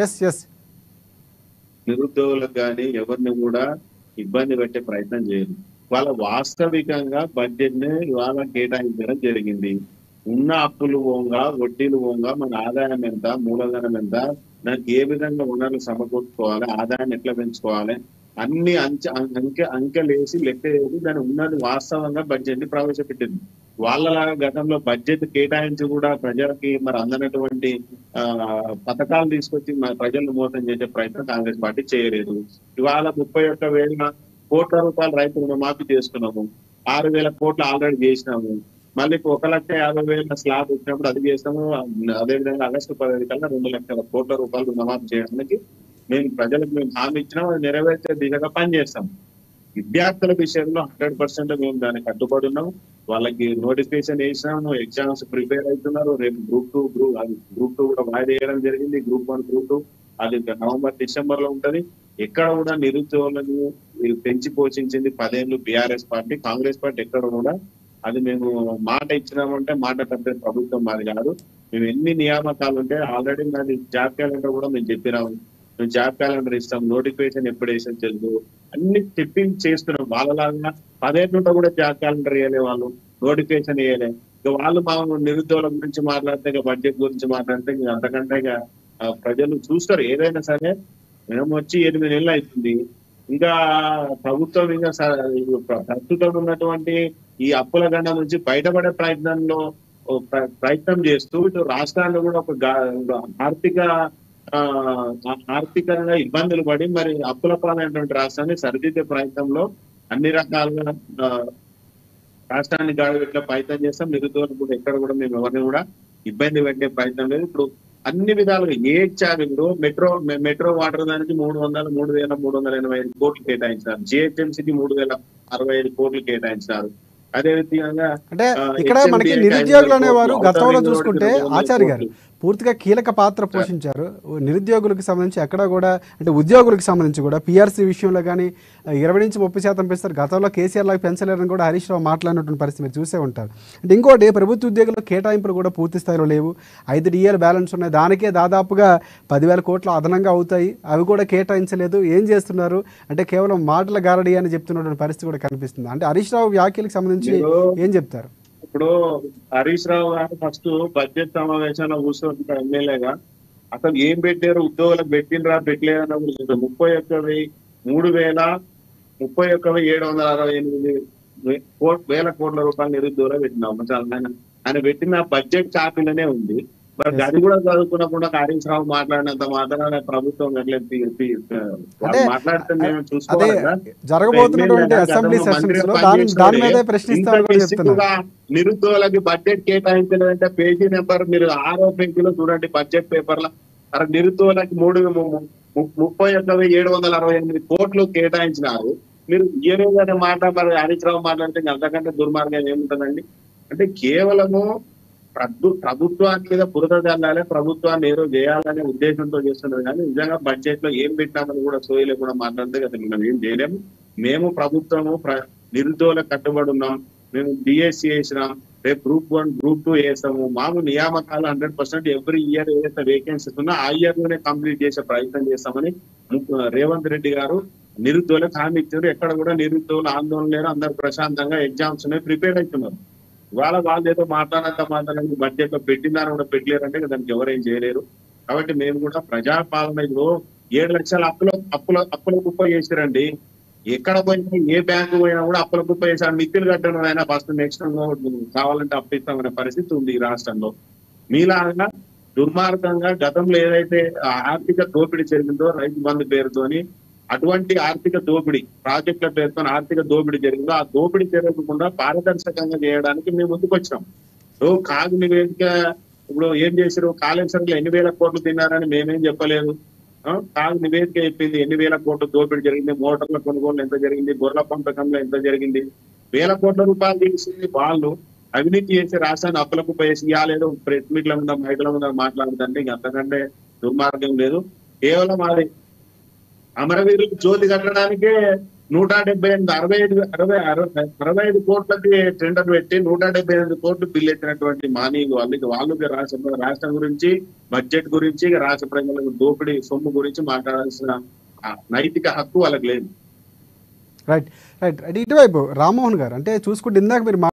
Yes yes నిరుద్యోగులకు కానీ ఎవరిని కూడా ఇబ్బంది పెట్టే ప్రయత్నం చేయరు. వాళ్ళ వాస్తవికంగా బడ్జెట్ ని ఇవాళ కేటాయించడం జరిగింది. ఉన్న అప్పులు పోగా వడ్డీలు పోగా మన ఆదాయం ఎంత, మూలధనం ఎంత, దానికి ఏ విధంగా వనరులు సమకూర్చుకోవాలి, ఆదాయాన్ని ఎట్లా పెంచుకోవాలి, అన్ని అంకెలేసి లెక్క వేసి దాని ఉన్నది వాస్తవంగా బడ్జెట్ ని ప్రవేశపెట్టింది. వాళ్ళలాగా గతంలో బడ్జెట్ కేటాయించి కూడా ప్రజలకి మరి అందనటువంటి ఆ పథకాలు తీసుకొచ్చి మన ప్రజలను మోసం చేసే ప్రయత్నం కాంగ్రెస్ పార్టీ చేయలేదు. ఇవాళ 31,000 కోట్ల రూపాయలు రైతు రుణమాఫీ చేసుకున్నాము. 6,000 కోట్లు ఆల్రెడీ చేసినాము. మళ్ళీ 1,50,000 స్లాబ్ వచ్చినప్పుడు అది చేస్తాము. అదేవిధంగా ఆగస్టు 15 కల్లా 2,00,000 కోట్ల రూపాయలు రుణమాఫీ చేయడానికి మేము హామీ ఇచ్చినాం. అది నెరవేర్చే దిశగా పనిచేస్తాం. విద్యార్థుల విషయంలో 100% మేము దానికి కట్టుబడి ఉన్నాం. వాళ్ళకి నోటిఫికేషన్ వేసినాము, ఎగ్జామ్స్ ప్రిపేర్ అవుతున్నారు. రేపు గ్రూప్ టూ కూడా వాయిదా వేయడం జరిగింది. గ్రూప్ 1, గ్రూప్ 2 అది నవంబర్, డిసెంబర్ లో ఉంటది. ఎక్కడ కూడా నిరుద్యోగులను పెంచి పోషించింది 10 ఏళ్ళు బీఆర్ఎస్ పార్టీ. కాంగ్రెస్ పార్టీ ఎక్కడ కూడా అది మేము మాట ఇచ్చినామంటే మాట తప్పే ప్రభుత్వం మాది కాదు. మేము ఎన్ని నియామకాలు ఉంటే ఆల్రెడీ మాది జాబ్ క్యాలెండర్ కూడా మేము చెప్పినాము. మేము జాబ్ క్యాలెండర్ ఇస్తాం, నోటిఫికేషన్ ఎప్పుడు వేసాం తెలుసు, అన్ని చెప్పింగ్ చేస్తున్నాం. వాళ్ళలాగా 10 ఏళ్ళ కూడా జాబ్ క్యాలెండర్ వేయలే, వాళ్ళు నోటిఫికేషన్ వేయలే. ఇక వాళ్ళు మా నిరుద్యోగుల గురించి మాట్లాడితే, ఇక బడ్జెట్ గురించి మాట్లాడితే ఇక అంతకంటే ఇక ప్రజలు చూస్తారు. ఏదైనా సరే మేము వచ్చి 8 నెలలు అవుతుంది. ఇంకా ప్రభుత్వం ఇంకా ప్రస్తుతం ఉన్నటువంటి ఈ అప్పుల గండ నుంచి బయటపడే ప్రయత్నం చేస్తూ ఇటు రాష్ట్రాల్లో కూడా ఒక ఆర్థికంగా ఇబ్బందులు పడి మరి అప్పుల పాలైనటువంటి రాష్ట్రాన్ని సరిదిద్దే ప్రయత్నంలో అన్ని రకాలుగా రాష్ట్రాన్ని గాడిపెట్టే ప్రయత్నం చేస్తాం. నిరుద్యోగులు కూడా ఎక్కడ కూడా మేము ఎవరిని కూడా ఇబ్బంది పెట్టే ప్రయత్నం లేదు. ఇప్పుడు అన్ని విధాలుగా ఏ చార్జీలు మెట్రో వాటర్ దానికి 3,385 కోట్లు కేటాయించినారు. జిహెచ్ఎంసీకి 3,065 కోట్లు కేటాయించినారు. అదే విధంగా అంటే ఇక్కడ మనకి నిరుద్యోగులు అనేవారు గతంలో చూసుకుంటే ఆచార్య గారు పూర్తిగా కీలక పాత్ర పోషించారు. నిరుద్యోగులకు సంబంధించి ఎక్కడ కూడా అంటే ఉద్యోగులకు సంబంధించి కూడా పీఆర్సీ విషయంలో కానీ 20 నుంచి 30% పెంచుతారు. గతంలో కేసీఆర్ లాగా పెంచలేరని కూడా హరీష్ రావు మాట్లాడినటువంటి పరిస్థితి మీరు చూసే ఉంటారు. అంటే ఇంకోటి ప్రభుత్వ ఉద్యోగుల కేటాయింపులు కూడా పూర్తి స్థాయిలో లేవు. 5 డిఏలు బ్యాలెన్స్ ఉన్నాయి. దానికే దాదాపుగా 10,000 కోట్లు అదనంగా అవుతాయి. అవి కూడా కేటాయించలేదు. ఏం చేస్తున్నారు అంటే కేవలం మాటల గారడీ అని చెప్తున్నటువంటి పరిస్థితి కూడా కనిపిస్తుంది. అంటే హరీష్ రావు వ్యాఖ్యలకు సంబంధించి ఏం చెప్తారు? ఇప్పుడు హరీష్ రావు గారు ఫస్ట్ బడ్జెట్ సమావేశంలో కూర్చోంటారు ఎమ్మెల్యేగా. అసలు ఏం పెట్టారు, ఉద్యోగులకు పెట్టినరా పెట్టలేదన్న 31,768 కోట్ల రూపాయలు నిరుద్యోగులు పెట్టినాం. ఆయన పెట్టిన బడ్జెట్ కాపీలోనే ఉంది. మరి అది కూడా చదువుకున్నప్పుడు హరీష్ రావు మాట్లాడినంత మాత్రాన ప్రభుత్వం మాట్లాడితే మేము చూసుకోవాలి. జరగబోతున్నటువంటి అసెంబ్లీ సెషన్స్ లో దాని మీదే ప్రశ్నిస్తామని కూడా చెప్తున్నారు. నిరుద్యోగులకి బడ్జెట్ కేటాయించలేదంటే పేజీ నెంబర్ మీరు 6వ పేజీలో చూడండి బడ్జెట్ పేపర్ల. నిరుద్యోగులకి 31,768 కోట్లు కేటాయించినారు. మీరు ఏదైనా మాట మరి హరీష్ రావు మాట్లాడితే అంతకంటే దుర్మార్గం ఏముంటుందండి? అంటే కేవలము ప్రభుత్వాన్ని మీద బురద జల్లాలి, ప్రభుత్వాన్ని ఏదో చేయాలనే ఉద్దేశంతో చేస్తున్నది. కానీ నిజంగా బడ్జెట్ లో ఏం పెట్టామని కూడా సోయలే కూడా మాట్లాడితే కదా మనం ఏం చేయలేము. మేము ప్రభుత్వము నిరుద్యోగులకు కట్టుబడి ఉన్నాం. మేము డిఎస్సి వేసినాం, రేపు గ్రూప్ 1, గ్రూప్ 2 వేస్తాము. మాకు నియామకాలు 100% ఎవ్రీ ఇయర్ ఏదైతే వేకెన్సీస్ ఉన్నా ఆ ఇయర్ లోనే కంప్లీట్ చేసే ప్రయత్నం చేస్తామని రేవంత్ రెడ్డి గారు నిరుద్యోగులకు హామీ ఇచ్చారు. ఎక్కడ కూడా నిరుద్యోగులు ఆందోళన లేరు, అందరు ప్రశాంతంగా ఎగ్జామ్స్ ప్రిపేర్ అవుతున్నారు. ఇవాళ వాళ్ళు ఏదో మాట్లాడండి బడ్జెట్ లో పెట్టిందని కూడా పెట్టలేరంటే దానికి ఎవరేం చేయలేరు. కాబట్టి మేము కూడా ప్రజాపాలనలో 7 లక్షల అప్పుల కుప్ప చేసిరండి. ఎక్కడ పోయినా ఏ బ్యాంకు పోయినా కూడా అప్పుల కుప్ప చేశారు. మిత్తులు కట్టడం అయినా ఫస్ట్ నెక్స్ట్ కావాలంటే అప్పిస్తామనే పరిస్థితి ఉంది ఈ రాష్ట్రంలో. మీలాగా దుర్మార్గంగా గతంలో ఏదైతే ఆర్థిక దోపిడీ జరిగిందో రైతు బంధు పేరుతోని, అటువంటి ఆర్థిక దోపిడీ ప్రాజెక్టుల పేరుతో ఆర్థిక దోపిడీ జరిగిందో ఆ దోపిడీ జరగకుండా పారదర్శకంగా చేయడానికి మేము ముందుకు వచ్చాం. కాగు నివేదిక ఇప్పుడు ఏం చేశారు, కాళేశ్వరంలో 8,000 కోట్లు తిన్నారని మేమేం చెప్పలేదు. కాగు నివేదిక చెప్పింది 8,000 కోట్లు దోపిడీ జరిగింది, మోటార్ల కొనుగోలు ఎంత జరిగింది, గొర్రెల పంపకంలో ఎంత జరిగింది, 1,000 కోట్ల రూపాయలు తీసింది వాళ్ళు. అవినీతి చేసి రాష్ట్రాన్ని అప్పులకు పోయేసి ఇవ్వలేదు. ప్రెస్ మీట్ల మీద బయటల మీద మాట్లాడుతుంటే ఇంక అంతకంటే దుర్మార్గం లేదు. కేవలం అది అమరవీరులకు జ్యోతి కట్టడానికే 165 కోట్లకి టెండర్ పెట్టి 178 కోట్లు బిల్ ఎత్తినటువంటి మానీయులు వాళ్ళు రాష్ట్రం గురించి, బడ్జెట్ గురించి, రాష్ట్ర ప్రజలకు దోపిడీ సొమ్ము గురించి మాట్లాడాల్సిన నైతిక హక్కు వాళ్ళకి లేదు. రైట్ రైట్ ఇటువైపు రామ్మోహన్ గారు, అంటే చూసుకుంటే ఇందాక మీరు